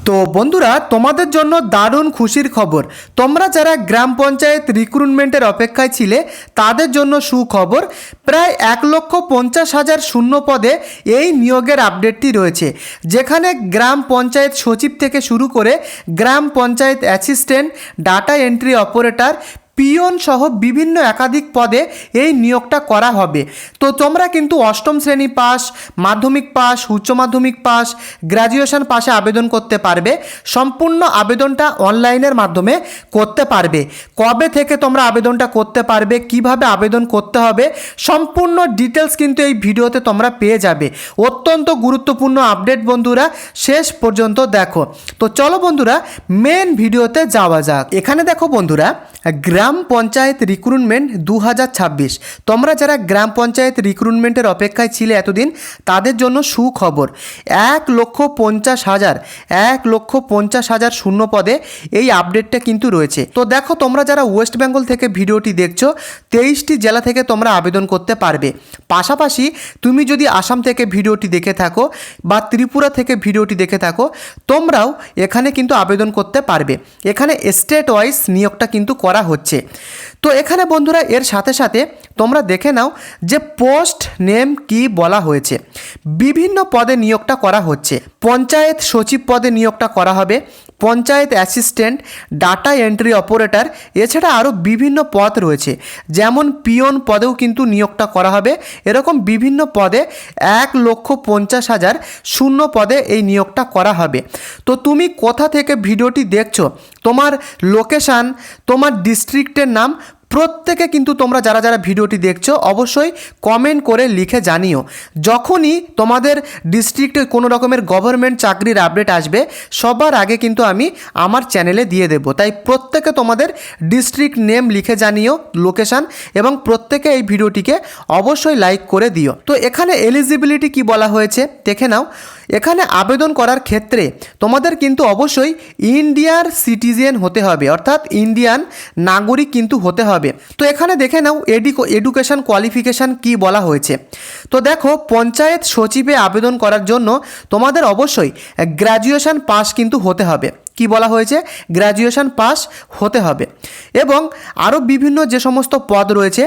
তো বন্ধুরা, তোমাদের জন্য দারুণ খুশির খবর। তোমরা যারা গ্রাম পঞ্চায়েত রিক্রুটমেন্টের অপেক্ষায় ছিলে তাদের জন্য সুখবর। প্রায় 1,50,000 শূন্য পদে এই নিয়োগের আপডেটটি রয়েছে, যেখানে গ্রাম পঞ্চায়েত সচিব থেকে শুরু করে গ্রাম panchayat assistant, data entry operator, peon সহ বিভিন্ন একাধিক পদে এই নিয়োগটা করা হবে। তো তোমরা কিন্তু অষ্টম শ্রেণী পাস, মাধ্যমিক পাস, উচ্চ মাধ্যমিক পাস, গ্র্যাজুয়েশন পাশে আবেদন করতে পারবে। সম্পূর্ণ আবেদনটা অনলাইনের মাধ্যমে করতে পারবে। কবে থেকে তোমরা আবেদনটা করতে পারবে, কিভাবে আবেদন করতে হবে, সম্পূর্ণ ডিটেলস কিন্তু এই ভিডিওতে তোমরা পেয়ে যাবে। অত্যন্ত গুরুত্বপূর্ণ আপডেট বন্ধুরা, শেষ পর্যন্ত দেখো। তো চলো বন্ধুরা, মেন ভিডিওতে যাওয়া যাক। এখানে দেখো বন্ধুরা, গ্রাম পঞ্চায়েত রিক্রুটমেন্ট 2026। তোমরা যারা গ্রাম পঞ্চায়েত রিক্রুটমেন্টের অপেক্ষায় ছিলে এতদিন, তাদের জন্য সুখবর। 1,50,000 শূন্য পদে এই আপডেটটা কিন্তু রয়েছে। তো দেখো, তোমরা যারা ওয়েস্ট বেঙ্গল থেকে ভিডিওটি দেখছো, 23টি জেলা থেকে তোমরা আবেদন করতে পারবে। পাশাপাশি তুমি যদি আসাম থেকে ভিডিওটি দেখে থাকো বা ত্রিপুরা থেকে ভিডিওটি দেখে থাকো, তোমরাও এখানে কিন্তু আবেদন করতে পারবে। এখানে স্টেট ওয়াইজ নিয়োগটা কিন্তু করা হচ্ছে। তো এখানে বন্ধুরা, এর সাথে সাথে তোমরা দেখে নাও যে পোস্ট নেম কি বলা হয়েছে। বিভিন্ন পদে নিয়োগটা করা হচ্ছে। পঞ্চায়েত সচিব পদে নিয়োগটা করা হবে, panchayat assistant, data entry operator, এছাড়া আরও বিভিন্ন পদ রয়েছে। যেমন পিয়ন পদেও কিন্তু নিয়োগটা করা হবে। এরকম বিভিন্ন পদে 1,50,000 শূন্য পদে এই নিয়োগটা করা হবে। তো তুমি কোথা থেকে ভিডিওটি দেখছো, তোমার লোকেশান, তোমার ডিস্ট্রিক্টের নাম, প্রত্যেকে কিন্তু তোমরা যারা যারা ভিডিওটি দেখছো অবশ্যই কমেন্ট করে লিখে জানিও। যখনই তোমাদের ডিস্ট্রিক্টে কোনো রকমের গভর্নমেন্ট চাকরির আপডেট আসবে, সবার আগে কিন্তু আমি আমার চ্যানেলে দিয়ে দেবো। তাই প্রত্যেকে তোমাদের ডিস্ট্রিক্ট নেম লিখে জানিও, লোকেশান, এবং প্রত্যেকে এই ভিডিওটিকে অবশ্যই লাইক করে দিও। তো এখানে এলিজিবিলিটি কি বলা হয়েছে দেখে নাও। এখানে আবেদন করার ক্ষেত্রে তোমাদের কিন্তু অবশ্যই ইন্ডিয়ার সিটিজেন হতে হবে, অর্থাৎ ইন্ডিয়ান নাগরিক কিন্তু হতে হবে। তো এখানে দেখে নাও এডুকেশন কোয়ালিফিকেশান কি বলা হয়েছে। তো দেখো, পঞ্চায়েত সচিবে আবেদন করার জন্য তোমাদের অবশ্যই গ্র্যাজুয়েশন পাস কিন্তু হতে হবে। কি বলা হয়েছে? গ্র্যাজুয়েশন পাস হতে হবে। এবং আরও বিভিন্ন যে সমস্ত পদ রয়েছে,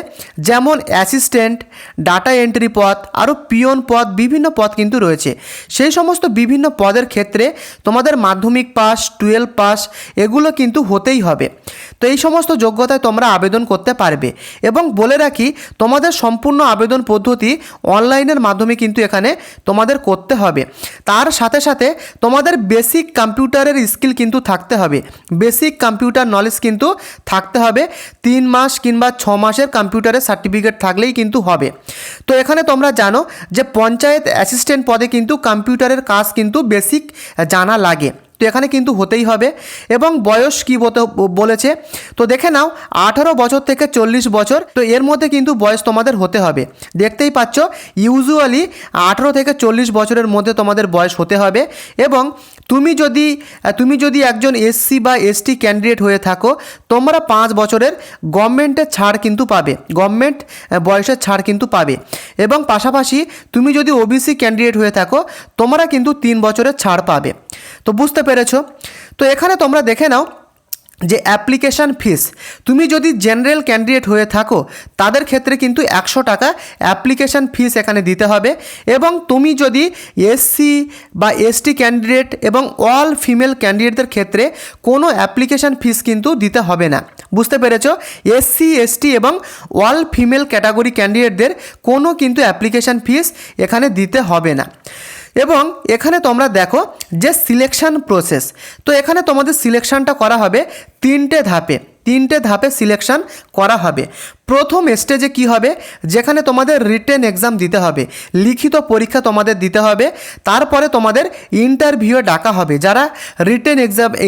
যেমন অ্যাসিস্ট্যান্ট, ডাটা এন্ট্রি পদ, আরও পিয়ন পদ, বিভিন্ন পদ কিন্তু রয়েছে। সেই সমস্ত বিভিন্ন পদের ক্ষেত্রে তোমাদের মাধ্যমিক পাস, 12 পাস এগুলো কিন্তু হতেই হবে। তো এই সমস্ত যোগ্যতায় তোমরা আবেদন করতে পারবে। এবং বলে রাখি, তোমাদের সম্পূর্ণ আবেদন পদ্ধতি অনলাইনের মাধ্যমে কিন্তু এখানে তোমাদের করতে হবে। তার সাথে সাথে তোমাদের বেসিক কম্পিউটারের স্কিল কিন্তু থাকতে হবে। বেসিক কম্পিউটার নলেজ কিন্তু থাকতে হবে। 3 মাস কিংবা 6 মাসের কম্পিউটারের সার্টিফিকেট থাকলেই কিন্তু হবে। তো এখানে তোমরা জানো যে পঞ্চায়েত অ্যাসিস্ট্যান্ট পদে কিন্তু কম্পিউটারের কাজ কিন্তু বেসিক জানা লাগে। তো এখানে কিন্তু হতেই হবে। এবং বয়স কি বলেছে, তো দেখে নাও, 18 বছর থেকে 40 বছর। তো এর মধ্যে কিন্তু বয়স তোমাদের হতে হবে। দেখতেই পাচ্ছ, ইউজুয়ালি 18 থেকে 40 বছরের মধ্যে তোমাদের বয়স হতে হবে। এবং তুমি যদি একজন এসসি বা এসটি ক্যান্ডিডেট হয়ে থাকো, তোমরা 5 বছরের গভর্নমেন্টের ছাড় কিন্তু পাবে, গভর্নমেন্ট বয়সের ছাড় কিন্তু পাবে। এবং পাশাপাশি তুমি যদি ওবিসি ক্যান্ডিডেট হয়ে থাকো, তোমরা কিন্তু 3 বছরের ছাড় পাবে। তো বুঝতে পেরেছো? তো এখানে তোমরা দেখে নাও যে অ্যাপ্লিকেশান ফিস, তুমি যদি জেনারেল ক্যান্ডিডেট হয়ে থাকো তাদের ক্ষেত্রে কিন্তু 100 টাকা অ্যাপ্লিকেশান ফিস এখানে দিতে হবে। এবং তুমি যদি এসসি বা এসটি ক্যান্ডিডেট এবং অল ফিমেল ক্যান্ডিডেটদের ক্ষেত্রে কোনো অ্যাপ্লিকেশান ফিস কিন্তু দিতে হবে না। বুঝতে পেরেছো? এসসি, এসটি এবং অল ফিমেল ক্যাটাগরি ক্যান্ডিডেটদের কোনো কিন্তু অ্যাপ্লিকেশান ফিস এখানে দিতে হবে না। এবং এখানে তোমরা দেখো যে সিলেকশন প্রসেস, তো এখানে তোমাদের সিলেকশনটা করা হবে 3টে ধাপে সিলেকশন করা হবে। প্রথম স্টেজে কি হবে, যেখানে তোমাদের রিটেন এক্সাম দিতে হবে, লিখিত পরীক্ষা তোমাদের দিতে হবে। তারপরে তোমাদের ইন্টারভিউ ডাকা হবে। যারা রিটেন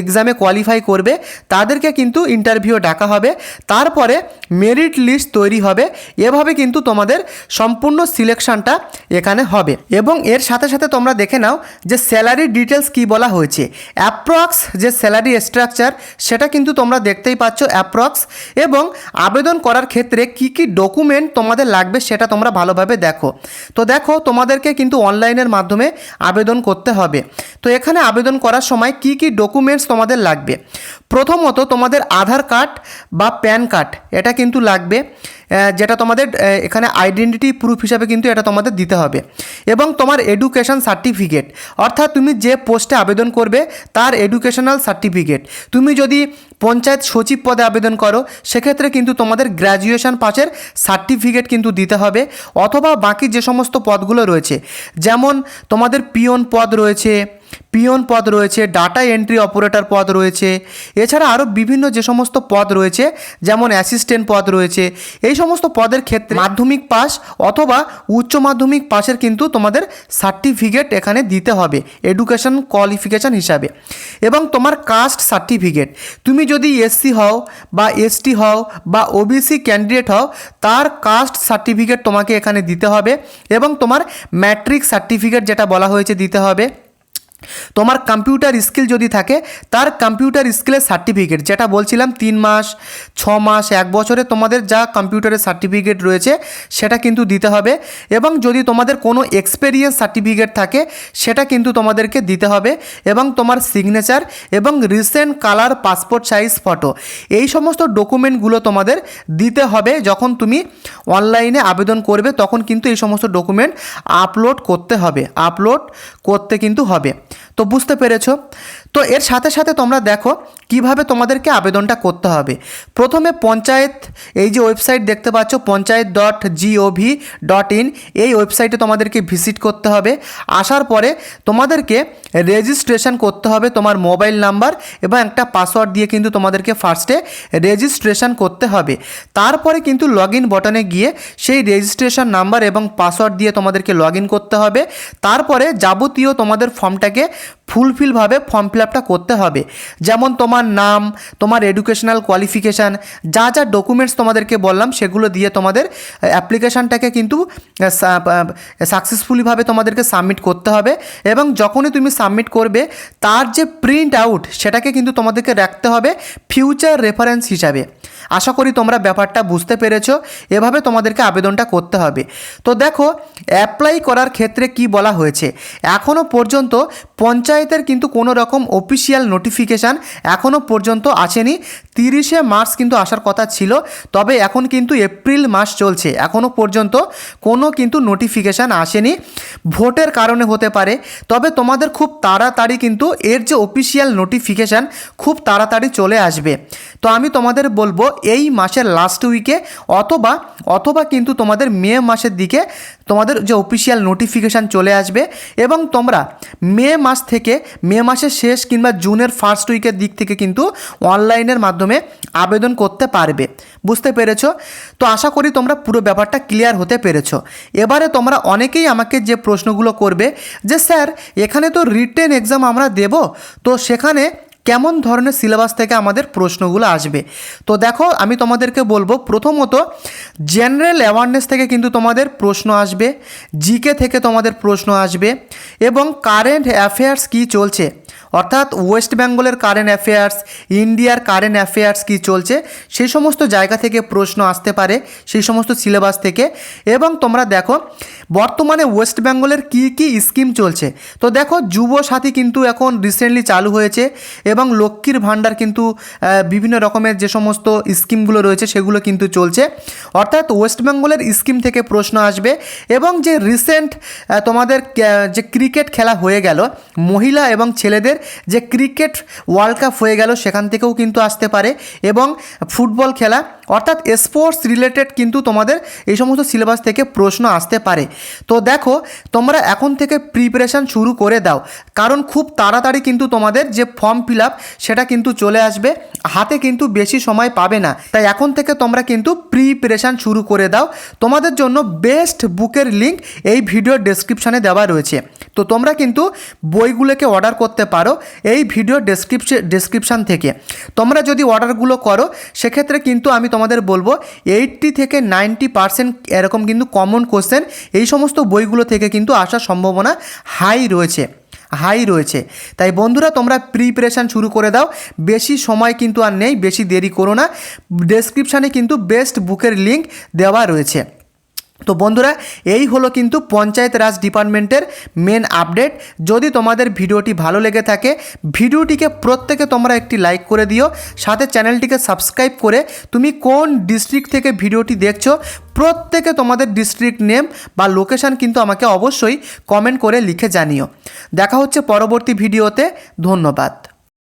এক্সামে কোয়ালিফাই করবে তাদেরকে কিন্তু ইন্টারভিউ ডাকা হবে। তারপরে মেরিট লিস্ট তৈরি হবে। এভাবে কিন্তু তোমাদের সম্পূর্ণ সিলেকশনটা এখানে হবে। এবং এর সাথে সাথে তোমরা দেখে নাও যে স্যালারি ডিটেলস কি বলা হয়েছে। অ্যাপ্রক্স যে স্যালারি স্ট্রাকচার, সেটা কিন্তু তোমরা দেখতেই পাচ্ছ অ্যাপ্রক্স। এবং আবেদন করার ক্ষেত্রে কি কি ডকুমেন্ট তোমাদের লাগবে সেটা তোমরা ভালোভাবে দেখো। তো দেখো, তোমাদেরকে কিন্তু অনলাইনের মাধ্যমে আবেদন করতে হবে। তো এখানে আবেদন করার সময় কি কি ডকুমেন্টস তোমাদের লাগবে, প্রথমত তোমাদের আধার কার্ড বা প্যান কার্ড এটা কিন্তু লাগবে, যেটা তোমাদের এখানে আইডেন্টিটি প্রুফ হিসাবে কিন্তু এটা তোমাদের দিতে হবে, এবং তোমার এডুকেশন সার্টিফিকেট, অর্থাৎ তুমি যে পোস্টে আবেদন করবে তার এডুকেশনাল সার্টিফিকেট। তুমি যদি পঞ্চায়েত সচিব পদে আবেদন করো সেক্ষেত্রে কিন্তু তোমাদের গ্র্যাজুয়েশন পাসের সার্টিফিকেট কিন্তু দিতে হবে, অথবা বাকি যে সমস্ত পদগুলো রয়েছে, যেমন তোমাদের পিওন পদ রয়েছে, ডাটা এন্ট্রি অপারেটর পদ রয়েছে, এছাড়া আরও বিভিন্ন যে সমস্ত পদ রয়েছে যেমন অ্যাসিস্ট্যান্ট পদ রয়েছে, এই সমস্ত পদের ক্ষেত্রে মাধ্যমিক পাস অথবা উচ্চ মাধ্যমিক পাসের কিন্তু তোমাদের সার্টিফিকেট এখানে দিতে হবে এডুকেশন কোয়ালিফিকেশান হিসাবে। এবং তোমার কাস্ট সার্টিফিকেট, তুমি যদি এসসি হও বা এসটি হও বা ওবিসি ক্যান্ডিডেট হও তার কাস্ট সার্টিফিকেট তোমাকে এখানে দিতে হবে, এবং তোমার ম্যাট্রিক সার্টিফিকেট যেটা বলা হয়েছে দিতে হবে। তোমার কম্পিউটার স্কিল যদি থাকে তার কম্পিউটার স্কিলের সার্টিফিকেট, যেটা বলছিলাম 3 মাস 6 মাস 1 বছরে তোমাদের যা কম্পিউটারের সার্টিফিকেট রয়েছে সেটা কিন্তু দিতে হবে, এবং যদি তোমাদের কোনো এক্সপেরিয়েন্স সার্টিফিকেট থাকে সেটা কিন্তু তোমাদেরকে দিতে হবে, এবং তোমার সিগনেচার এবং recent colour passport size photo, এই সমস্ত ডকুমেন্টগুলো তোমাদের দিতে হবে। যখন তুমি অনলাইনে আবেদন করবে তখন কিন্তু এই সমস্ত ডকুমেন্ট আপলোড করতে কিন্তু হবে। তো বুঝতে পেরেছো? তো এর সাথে সাথে তোমরা দেখো কিভাবে তোমাদেরকে আবেদনটা করতে হবে। প্রথমে পঞ্চায়েত, এই যে ওয়েবসাইট দেখতে পাচ্ছ panchayat.gov.in, এই ওয়েবসাইটে তোমাদেরকে ভিজিট করতে হবে। আসার পরে তোমাদেরকে রেজিস্ট্রেশন করতে হবে, তোমার মোবাইল নাম্বার এবং একটা পাসওয়ার্ড দিয়ে কিন্তু তোমাদেরকে ফার্স্টে রেজিস্ট্রেশন করতে হবে। তারপরে কিন্তু লগ ইন বটনে গিয়ে সেই রেজিস্ট্রেশন নাম্বার এবং পাসওয়ার্ড দিয়ে তোমাদেরকে লগ ইন করতে হবে। তারপরে যাবতীয় তোমাদের ফর্মটাকে ফুলফিলভাবে ফর্ম ফিল আপটা করতে হবে, যেমন তোমার নাম, তোমার এডুকেশনাল কোয়ালিফিকেশান, যা যা ডকুমেন্টস তোমাদেরকে বললাম সেগুলো দিয়ে তোমাদের অ্যাপ্লিকেশানটাকে কিন্তু সাকসেসফুলিভাবে তোমাদেরকে সাবমিট করতে হবে। এবং যখনই তুমি সাবমিট করবে তার যে প্রিন্ট আউট সেটাকে কিন্তু তোমাদেরকে রাখতে হবে ফিউচার রেফারেন্স হিসাবে। আশা করি তোমরা ব্যাপারটা বুঝতে পেরেছো। এভাবে তোমাদেরকে আবেদনটা করতে হবে। তো দেখো অ্যাপ্লাই করার ক্ষেত্রে কি বলা হয়েছে, এখনও পর্যন্ত পঞ্চায়েতের কিন্তু কোনো রকম অফিসিয়াল নোটিফিকেশান এখনও পর্যন্ত আসেনি। 30শে মার্চ কিন্তু আসার কথা ছিল, তবে এখন কিন্তু এপ্রিল মাস চলছে, এখনও পর্যন্ত কোনো কিন্তু নোটিফিকেশান আসেনি। ভোটের কারণে হতে পারে, তবে তোমাদের খুব তাড়াতাড়ি কিন্তু এর যে অফিসিয়াল নোটিফিকেশান খুব তাড়াতাড়ি চলে আসবে। তো আমি তোমাদের বলবো এই মাসের লাস্ট উইকে অথবা কিন্তু তোমাদের মে মাসের দিকে তোমাদের যে অফিসিয়াল নোটিফিকেশান চলে আসবে, এবং তোমরা মে মাসের শেষ কিংবা জুনের ফার্স্ট উইকের দিক থেকে কিন্তু অনলাইনের মাধ্যমে আবেদন করতে পারবে। বুঝতে পেরেছো? তো আশা করি তোমরা পুরো ব্যাপারটা ক্লিয়ার হতে পেরেছো। এবারে তোমরা অনেকেই আমাকে যে প্রশ্নগুলো করবে যে স্যার এখানে তো রিটেন এক্সাম আমরা দেব, তো সেখানে কেমন ধরনের সিলেবাস থেকে আমাদের প্রশ্নগুলো আসবে। তো দেখো আমি তোমাদেরকে বলবো, প্রথমত জেনারেল অ্যাওয়ারনেস থেকে কিন্তু তোমাদের প্রশ্ন আসবে, জিকে থেকে তোমাদের প্রশ্ন আসবে, এবং কারেন্ট অ্যাফেয়ার্স কী চলছে, অর্থাৎ ওয়েস্ট বেঙ্গলের কারেন্ট অ্যাফেয়ার্স, ইন্ডিয়ার কারেন্ট অ্যাফেয়ার্স কী চলছে সেই সমস্ত জায়গা থেকে প্রশ্ন আসতে পারে, সেই সমস্ত সিলেবাস থেকে। এবং তোমরা দেখো বর্তমানে ওয়েস্ট বেঙ্গলের কী কী স্কিম চলছে। তো দেখো যুব সাথী কিন্তু এখন রিসেন্টলি চালু হয়েছে, এবং লক্ষ্মীর ভাণ্ডার কিন্তু বিভিন্ন রকমের যে সমস্ত স্কিমগুলো রয়েছে সেগুলো কিন্তু চলছে, অর্থাৎ ওয়েস্ট বেঙ্গলের স্কিম থেকে প্রশ্ন আসবে। এবং যে রিসেন্ট তোমাদের যে ক্রিকেট খেলা হয়ে গেল, মহিলা এবং ছেলেদের যে ক্রিকেট ওয়ার্ল্ড কাপ হয়ে গেল সেখান থেকেও কিন্তু আসতে পারে, এবং ফুটবল খেলা, অর্থাৎ স্পোর্টস রিলেটেড কিন্তু তোমাদের এই সমস্ত সিলেবাস থেকে প্রশ্ন আসতে পারে। তো দেখো তোমরা এখন থেকে প্রিপারেশান শুরু করে দাও, কারণ খুব তাড়াতাড়ি কিন্তু তোমাদের যে ফর্ম ফিল আপ সেটা কিন্তু চলে আসবে, হাতে কিন্তু বেশি সময় পাবে না। তাই এখন থেকে তোমরা কিন্তু প্রিপারেশান শুরু করে দাও। তোমাদের জন্য বেস্ট বুকের লিঙ্ক এই ভিডিওর ডেসক্রিপশানে দেওয়া রয়েছে, তো তোমরা কিন্তু বইগুলোকে অর্ডার করতে পারো এই ভিডিও ডেসক্রিপশান থেকে। তোমরা যদি অর্ডারগুলো করো সেক্ষেত্রে কিন্তু আমি তোমাদের বলবো 80 থেকে 90% এরকম কিন্তু কমন কোশ্চেন এই সমস্ত বইগুলো থেকে কিন্তু আসার সম্ভাবনা হাই রয়েছে। তাই বন্ধুরা তোমরা প্রিপারেশান শুরু করে দাও, বেশি সময় কিন্তু আর নেই, বেশি দেরি করো না। ডেসক্রিপশানে কিন্তু বেস্ট বুকের লিঙ্ক দেওয়া রয়েছে। তো বন্ধুরা, এই হলো কিন্তু পঞ্চায়েত রাজ ডিপার্টমেন্টের মেন আপডেট। যদি তোমাদের ভিডিওটি ভালো লেগে থাকে, ভিডিওটিকে প্রত্যেকে তোমরা একটি লাইক করে দিও, সাথে চ্যানেলটিকে সাবস্ক্রাইব করে তুমি কোন ডিস্ট্রিক্ট থেকে ভিডিওটি দেখছো প্রত্যেকে তোমাদের ডিস্ট্রিক্ট নেম বা লোকেশান কিন্তু আমাকে অবশ্যই কমেন্ট করে লিখে জানিও। দেখা হচ্ছে পরবর্তী ভিডিওতে। ধন্যবাদ।